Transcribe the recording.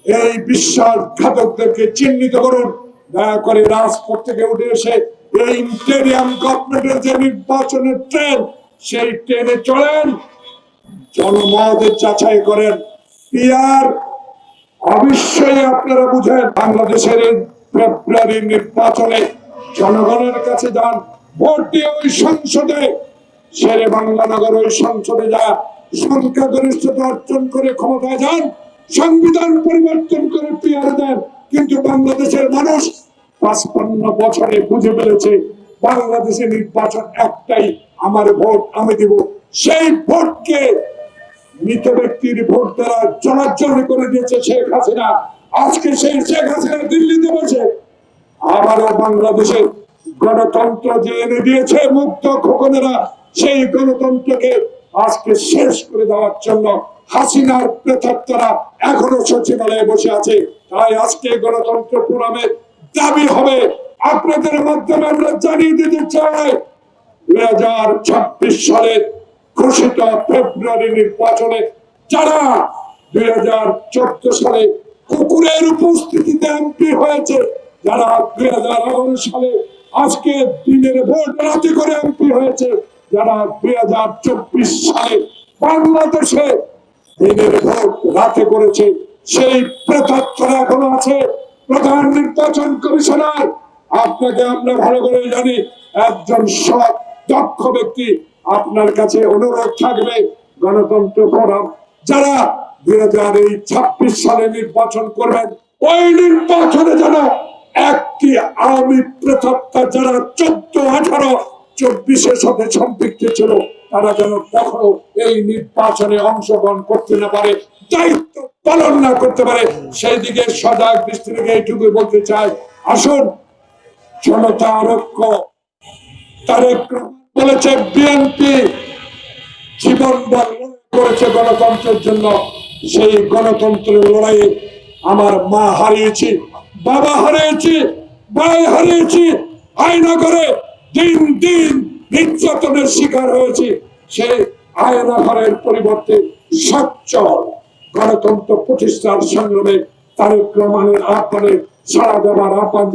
এই বিশ্বাসঘাতকদেরকে চিহ্নিত করুন। দয়া করে রাজপথ থেকে উঠে এসে এই ইন্টেরিয়াম গভর্নমেন্টের যে নির্বাচনের ট্রেন, সেই ট্রেনে চলেন, জনমতের যাচাই করেন। পিয়ার অবশ্যই আপনারা বুঝেন, বাংলাদেশের ফেব্রুয়ারির নির্বাচনে জনগণের কাছে যান, ভোট দিয়ে ওই সংসদে, শেরে বাংলানগর ওই সংসদে যা সংখ্যাগরিষ্ঠতা অর্জন করে ক্ষমতায় যান, সংবিধান পরিবর্তন করে পিয়ার দেন। কিন্তু বাংলাদেশের মানুষ ৫৫ বছরে বুঝে ফেলেছে বাংলাদেশের নির্বাচন একটাই, আমার ভোট আমি দিব। সেই ভোটকে মৃত ব্যক্তির ভোট দ্বারা জলাজ্জল করে দিয়েছে শেখ হাসিনা। আজকে সেই শেখ হাসিনা দিল্লিতে বসে আবারও বাংলাদেশের গণতন্ত্র যে এনে দিয়েছে মুক্ত খোকনেরা, সেই গণতন্ত্রকে আজকে শেষ করে দেওয়ার জন্য হাসিনার প্রেতাত্মারা এখনো সচিবালয়ে বসে আছে। তাই আজকে গণতন্ত্র ফোরামের দাবি হবে, আপনাদের মাধ্যমে আমরা জানিয়ে দিতে চাই, 2026 সালের ঘোষিত ফেব্রুয়ারি নির্বাচনে যারা 2014 সালে কুকুরের উপস্থিতিতে এমপি হয়েছে, যারা 2011 সালে আজকে দিনের ভোট রাতে করে এমপি হয়েছে, যারা 2024 সালে বাংলাদেশে দিনের ভোট রাতে করেছে, সেই প্রেতাত্মারা এখনো আছে। প্রধান নির্বাচন কমিশনার, আপনাকে আমরা ভালো করে জানি, একজন সৎ দক্ষ ব্যক্তি। আপনার কাছে অনুরোধ থাকবে, গণতন্ত্র ফোরাম যারা 2026 সালে নির্বাচন করবেন, ওই নির্বাচনে যেন একটি আওয়ামী প্রেতাত্মা যারা 14, 18, 24-এর সাথে সম্পৃক্ত ছিল, তারা যেন কখনো এই নির্বাচনে অংশগ্রহণ করতে না পারে, দায়িত্ব পালন না করতে পারে, সেই দিকে সজাগ দৃষ্টি রেখে এইটুকু বলতে চাই। আসুন, জনতা ঐক্য, তারেক বলেছে বিএনপি জীবন করেছে গণতন্ত্রের জন্য, সেই গণতন্ত্রের লড়াইয়ে আমার মা হারিয়েছি, বাবা হারিয়েছি, ভাই হারিয়েছি, আয়না করে দিন দিন নির্যাতনের শিকার হয়েছি। সেই আয়না ঘরের পরিবর্তে সচ্চল গণতন্ত্র প্রতিষ্ঠার সংগ্রামে তারেক রহমানের আহ্বানে সাড়া দেওয়ার আহ্বান